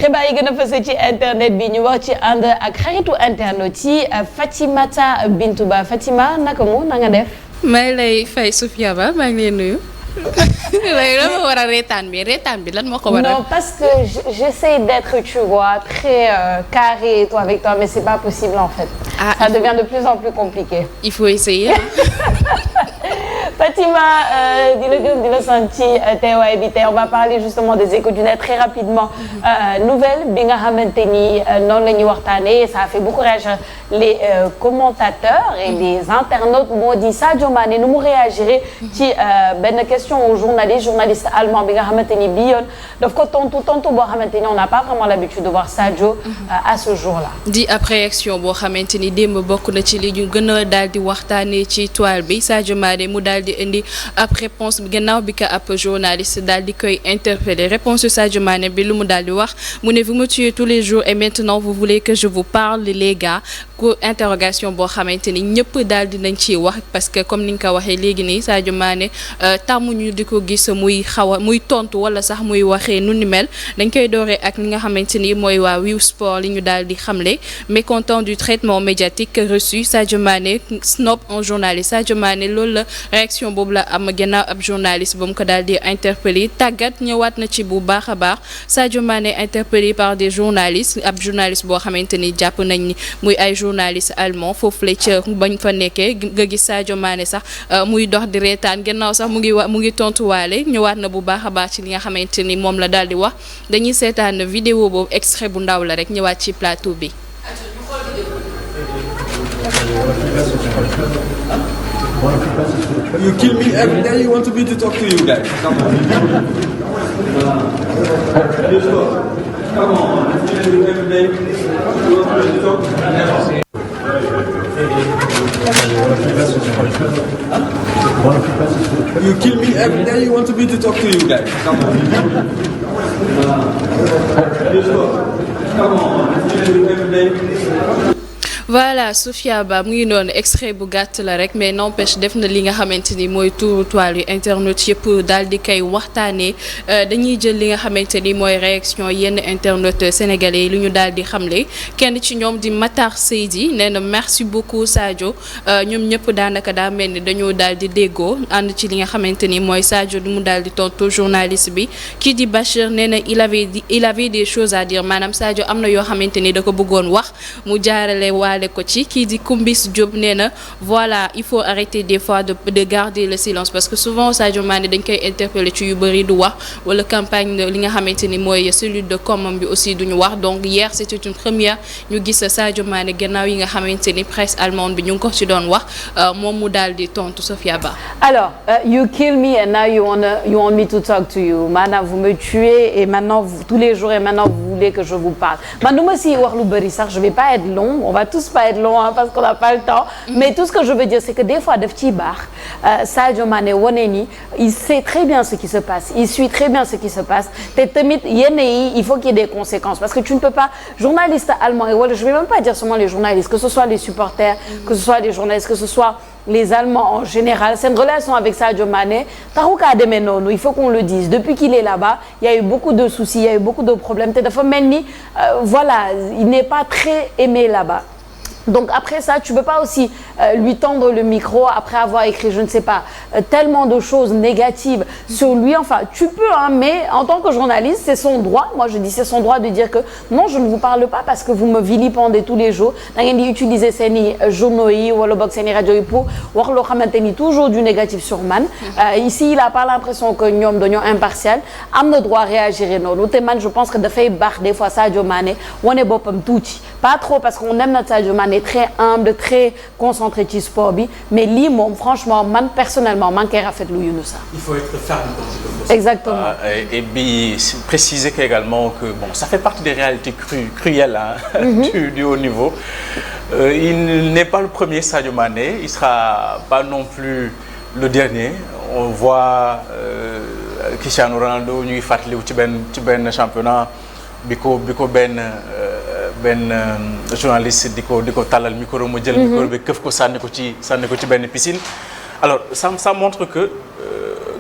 xibaar yi gën a fës ci internet bi ñu wax ci ànd ak xaritu internet yi Fatimata Bintou Ba Fatima naka mu na nga def. maa ngi lay fay Sophia Ba maa ngi lay nuyu. léegi lan moo war a reetaan bi lan moo ko war a. non parce que j'essaie d'être tu vois très carré et tout avec toi mais c'est pas possible en fait. Ça devient de plus en plus compliqué. Il faut essayer. Fatima di la gëm di la sant ci teewaay bi tey on va parler justement des échos du net très rapidement nouvelle bi nga xamante ni noonu la ñuy waxtaanee ça a fait beaucoup réagir les commentateurs et les internautes moo di Sadio Mané nu mu réagir ci benn question au journaliste allemand bi nga xamante ni bii yoon daf ko tontu boo xamante ni on n'a pas vraiment l'habitude de voir Sadio à ce jour-là. di ab réaction boo xamante ni démb bokk na ci li ñu gën a daal di waxtaanee ci toile bi Sadio Mané mu daal di indi ab réponse bi gannaaw bi ka ab journaliste daal di koy interpeller réponse Sadio Mané bi lu mu daal di wax mu ne vous me tuez tous les jours et maintenant vous voulez que je vous parle les gars ko interrogation boo xamante ni ñëpp daal di nañ ci wax parce que comme ni nga ko waxee léegi nii Sadio Mané tàmmuñu di ko gis muy muy tontu wala sax muy waxee nu ni mel dañ koy dooree ak li nga xamante ni mooy waa Wiw Sport li ñu daal di xamle mécontent du traitement médiatique reçu Sadio Mané snob un journaliste Sadio Mané loolu la réaction boobu la am gannaaw ab journaliste ba mu ko daal di interpellé tàggat ñëwaat na ci bu baax a baax Sadio Mané interpellé par des journalistes ab journaliste boo xamante ni jàpp nañ ni muy ay journaliste allemand foofu la ca bañ fa nekkee nga gis Sadio Mané sax muy dox di reetaan gannaaw sax mu ngi tontuwaale ñëwaat na bu baax a baax ci li nga xamante ni moom la daal di wax dañuy seetaan vidéo boobu extrait bu ndaw la rek ñëwaat ci plateau bi. You kill me every day. You want me to talk to you guys? Come on. Come on. Every day. You want me to talk? You kill me every day. You want me to talk to you guys? Come on. Come on. Every day. voilà Sophia Ba mu ngi noonu extrait bu gàtt la rek mais n'empêche def na li nga xamante ni mooy tuuru toile yu internet yëpp daal di koy waxtaanee dañuy jël li nga xamante ni mooy réaction yenn internet sénégalais yi lu ñu daal di xamle kenn ci ñoom di Matar Seydi nee na merci beaucoup Sadio ñoom ñëpp daanaka daa mel ni dañoo daal di déggoo ànd ci li nga xamante ni mooy Sadio du mu daal di tontu journaliste bi kii di Bachir nee na il avait des choses à dire maanaam Sadio am na yoo xamante ni da ko bëggoon wax mu jaarale ko ci kii di Kumbis Diop nee na voilà il faut arrêter des fois de garder le silence parce que souvent Sadio Mané dañ koy interpeller ci yu bëri du wax wala campagne li nga xamante ni mooy cellule de com bi aussi duñu wax donc hier c'était une première ñu gis Sadio Mané gannaaw yi nga xamante ni presse allemande bi ñu ngi ko ci doon wax moom mu daal di tontu Sophia Ba. Alors you kill me and now you want me to talk to you maanaam vous me tuez et maintenant tous les jours et maintenant vous voulez que je vous parle man du ma si wax lu bëri sax je vais pas être long on va tous pas être long parce qu'on n'a pas le temps mais tout ce que je veux dire c'est que des fois daf ciy baax Sadio Mané wane ni il sait très bien ce qui se passe il suit très bien ce qui se passe te tamit yenn yi il faut qu'il y ait des conséquences parce que tu ne peux pas journaliste allemand wala je vais même pas dire seulement les journalistes que ce soit les supporters que ce soit les journalistes que ce soit les Allemands en général seen relation avec Sadio Mané taxu kaa demee noonu il faut qu'on le dise depuis qu'il est là-bas il y a eu beaucoup de soucis il y a eu beaucoup de problèmes te dafa mel ni voilà il n'est pas très aimé là-bas. Donc après ça, tu peux pas aussi lui tendre le micro après avoir écrit, je ne sais pas, tellement de choses négatives sur lui. Enfin, tu peux, hein, mais en tant que journaliste, c'est son droit. Moi, je dis c'est son droit de dire que non, je ne vous parle pas parce que vous me vilipendez tous les jours. Da ngeen di utiliser seeni journaux yi wala boog seeni rajo yi pour wax loo xamante ni toujours du négatif sur man. Ici, il a pas l'impression que ñoom dañoo impartial. Am na droit réagir noonu te man je pense que dafay baax des fois Sadio Mané wane boppam tuuti. Pas trop parce qu'on aime notre Sadio Mané très humble très concentré ci sport bi mais lii moom franchement man personnellement man koy rafetlu yu nu sax. Il faut être ferme. Exactement. Et puis préciser également que bon ça fait partie des réalités cruelles du haut niveau. Il n'est pas le premier Sadio Mané, il sera pas non plus le dernier. On voit Cristiano Ronaldo ñu ngi fàttaliwu ci benn championnat bi ko benn journaliste di ko tàllal micro mu jël micro bi këf ko sànni ko ci benn piscine. Alors ça montre que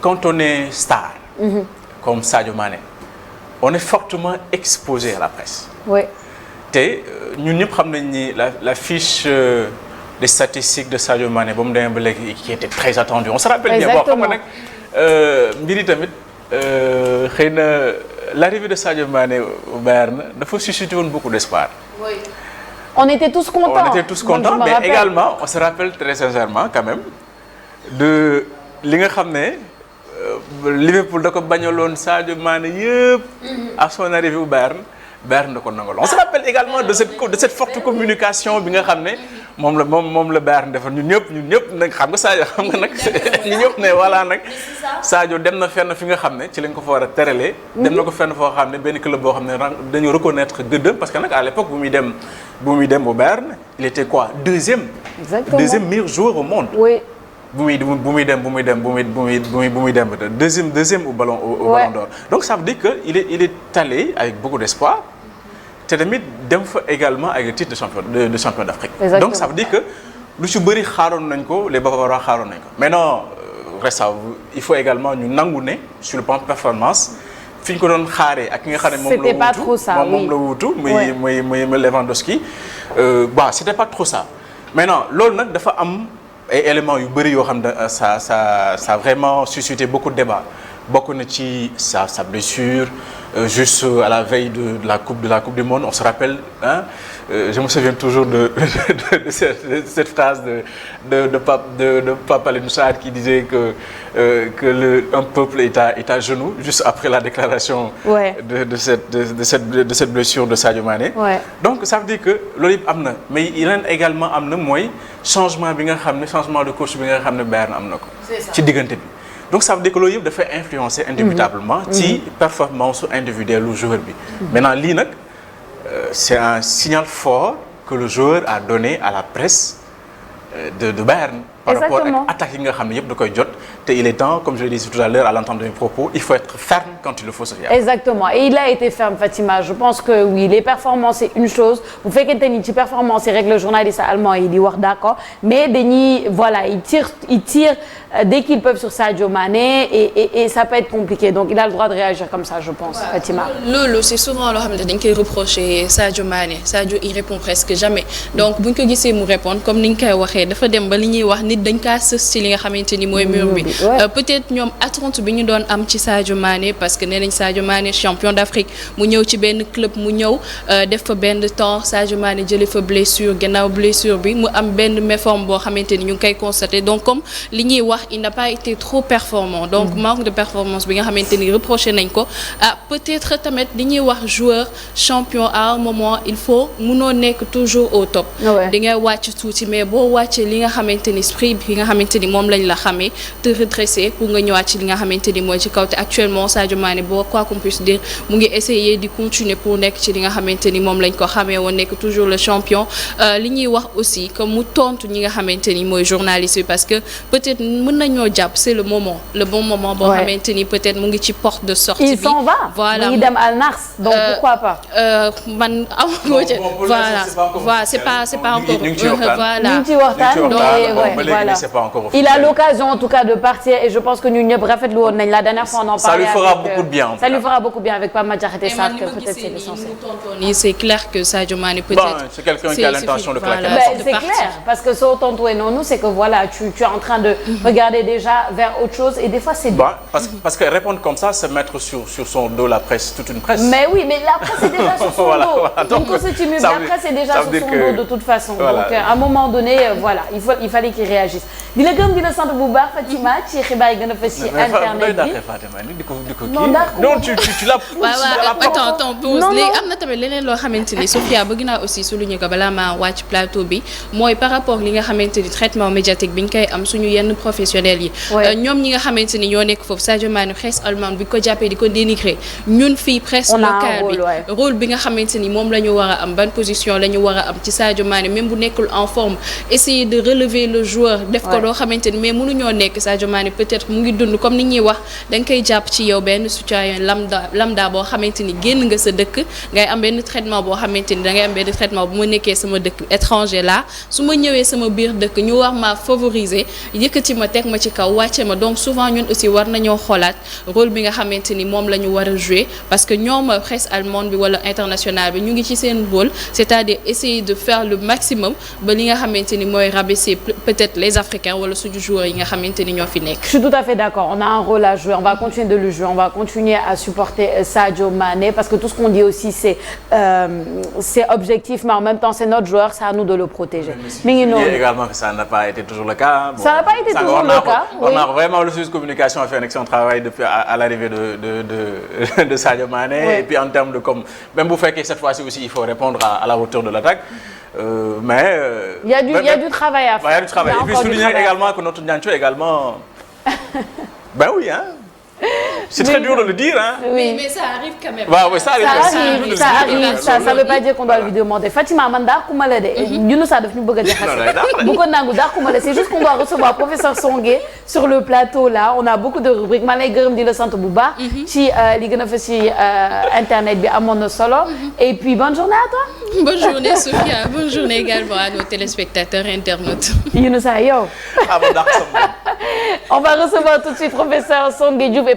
quand on est star comme Sadio Mané on est fortement exposé à la presse. Oui. te ñun ñëpp xam nañ ni la fiche des statistiques de Sadio Mané ba mu demee ba léegi qui était très attendue on se rappelle bien bon xam nga nag mbir yi tamit xëy na l'arrivée de Sadio Mané au Bayern dafa suscité woon beaucoup d'espoir. Oui. On était tous contents. On était tous contents, mais rappelle. Également on se rappelle très sincèrement quand même de li nga xam ne Liverpool da ko bañaloon Sadio Mané yëpp. à son arrivée au Bayern da ko nangaloon. On se rappelle également de cette forte communication bi nga xam ne moom la Bayern defar ñun ñëpp nag xam nga nag ñu ñëpp ne voilà nag Sadio dem na fenn fi nga xam ne ci lañ ko fa war a teralee. dem na ko fenn foo xam ne benn club boo xam ne dañu reconnaître gëddëm parce que nag à l'époque bu muy dem au Bayern il était quoi deuxième meilleur joueur au monde. Oui. bu muy dem deuxième au ballon d'or. Donc ça veut dire que il est allé avec beaucoup d'espoir te tamit dem fa également avec le titre de champion d'Afrique. Exactement. Donc ça veut dire que lu ci bëri xaaroon nañ ko les Bavarois xaaroon nañ ko maintenant reste il faut également ñu nangu ne sur le plan performance fi ñu ko doon xaaree ak ki nga xam ne moom la wuutu muy Lewandowski c'était pas trop ça maintenant loolu nag dafa am ay éléments yu bëri yoo xam ne ça a vraiment suscité beaucoup de débats bokk na ci sa blessure juste à la veille de la coupe du monde on se rappelle je me souviens toujours de cette phrase de Pape Alioune Sarr qui disait que un peuple est à genoux juste après la déclaration de cette blessure de Sadio Mané. Donc ça veut dire que loolu yëpp am na mais yeneen également am na mooy changement bi nga xam ne changement de coach bi nga xam ne Bayern am na ko ci diggante bi. Donc ça veut dire que loolu yëpp dafay influencer indubitablement ci performance individuelle lu joueur bi. Maintenant lii nag c'est un signal fort que le joueur a donné à la presse de Bayern. Par rapport ak attaques yi nga xam ne yëpp da koy jot te il est temps comme je l'ai dit tout à l'heure à l'entente de mes propos il faut être ferme quand il le faut. Exactement et il a été ferme Fatima je pense que oui les performances c'est une chose bu fekkente ni ci performance yi rek le journaliste allemand yi di wax d'accord mais dañuy voilà ils tirent dès qu'ils peuvent sur Sadio Mané et ça peut être compliqué donc il a le droit de réagir comme ça je pense Fatima. loolu c'est souvent loo xam ne dañ koy reprocher Sadio Mané Sadio il répond presque jamais donc buñ ko gisee mu répondre comme ni nga koy waxee dafa dem ba li ñuy wax nit dañ kaa sës ci li nga xamante ni mooy mur bi peut-être ñoom attente bi ñu doon am ci Sadio Mané parce que nee nañ Sadio Mané champion d'Afrique mu ñëw ci benn club mu ñëw def fa benn temps Sadio Mané jëlee fa blessure gannaaw blessure bi mu am benn méforme boo xamante ni ñu ngi koy constater donc comme li ñuy wax il n'a pas été trop performant donc manque de performance bi nga xamante ni reproché nañ ko peut-être tamit li ñuy wax joueur champion à un moment il faut munoo nekk toujours au top di ngay wàcc tuuti mais boo wàccee li nga xamante ni esprit bi nga xamante ni moom lañ la xamee te redresser pour nga ñëwaat ci li nga xamante ni mooy ci kaw te actuellement Sadio Mané boo quoi qu'on puisse dire mu ngi essayer di continuer pour nekk ci li nga xamante ni moom lañ ko xamee woon nekk toujours le champion li ñuy wax aussi que mu tontu ñi nga xamante ni mooy journaliste bi parce que peut-être mën nañoo jàpp c'est le bon moment boo xamante ni peut-être mu ngi ci porte de sortie bi il s'en va voilà mu ngi dem Al Nassr donc pourquoi pas man amoo ci voilà c'est pas encore voilà ñu ngi ci waxtaan voilà il a l'occasion en tout cas de partir et je pense que ñun ñëpp rafetlu woon nañ la dernière fois on en parlait. Ça lui fera beaucoup de bien. Ça lui fera beaucoup bien avec Pape Madiakhaté Sarr que peut-être c'est l'essentiel. C'est clair que Sadio Mané peut-être. C'est quelqu'un qui a l'intention de claquer. C'est clair parce que soo tontuwee noonu c'est que voilà tu es en train de regarder déjà vers autre chose et des fois c'est bien. Parce que répondre comme ça c'est mettre sur son dos la presse toute une presse. Mais oui mais la presse est déjà sur son dos. Donc on se tue mieux la presse est déjà sur son dos de toute façon. Donc à un moment donné voilà il fallait qu'il réagisse. di la gëm di la sant bu baax Fatima ci xibaar yi gën a fës ci internet bi. non tu la pousses. attends pause léegi am na tamit leneen loo xamante ni Sophia bëgg naa aussi souligner ko balaa maa wàcc plateau bi mooy par rapport li nga xamante ni traitement médiatique bi ñu koy am suñu yenn professionnels yi. ñoom ñi nga xamante ni ñoo nekk foofu Sadio Mané presse allemande bi ko jàppee di ko dénigrer ñun fii presse locale bi rôle bi nga xamante ni moom la ñu war a am ban position la ñu war a am ci Sadio Mané même bu nekkul en forme essayer de relever le joueur joueur def ko loo xamante ni mais mënuñoo nekk Sadio Mané peut-être mu ngi dund comme ni ñuy wax da nga koy jàpp ci yow benn citoyen lambda boo xamante ni génn nga sa dëkk ngay am benn traitement boo xamante ni da ngay am benn traitement bu ma nekkee sama dëkk étranger là su ma ñëwee sama biir dëkk ñu war ma favoriser yëkkati ma teg ma ci kaw wàcce ma donc souvent ñun aussi war nañoo xoolaat rôle bi nga xamante ni moom la ñu war a jouer parce que ñoom presse allemande bi wala internationale bi ñu ngi ci seen rôle c'est-à-dire essayer de faire le maximum ba li nga xamante ni mooy rabaisser peut-être les Africains wala suñu joueurs yi nga xamante ni ñoo fi nekk. Je suis tout à fait d'accord, on a un rôle à jouer, on va continuer de le jouer, on va continuer à supporter Sadio Mané parce que tout ce qu'on dit aussi c'est objectif mais en même temps c'est notre joueur, c'est à nous de le protéger. Mais également que ça n'a pas été toujours le cas. Bon, ça n'a pas été toujours le cas. On a vraiment le service de communication a fait un excellent travail depuis à l'arrivée de Sadio Mané. Oui. Et puis en termes de même vous faites que cette fois-ci aussi il faut répondre à la hauteur de l'attaque. Mais il y a du travail à faire. Il y a du travail. Et puis souligner également que notre Niancho également. Ben oui, hein. C'est très dur de le dire, hein. Oui. Mais ça arrive quand même. Ouais, ça arrive. Ça veut pas dire qu'on doit lui demander. Fatima, man dàquma la de. Ñun ça daf ñu bëgg a jaxase. Bu ko nangu dàquma la, c'est juste qu'on doit recevoir professeur Songué sur le plateau là. On a beaucoup de rubriques. Ma lay gërëm di la sant bu baax. Ci li gën a fa ci internet bi amoon na solo. Et puis bonne journée à toi. Bonne journée Sophia. Bonne journée également à nos téléspectateurs internautes. Younousa yow. On va recevoir tout de suite professeur Songué Diouf.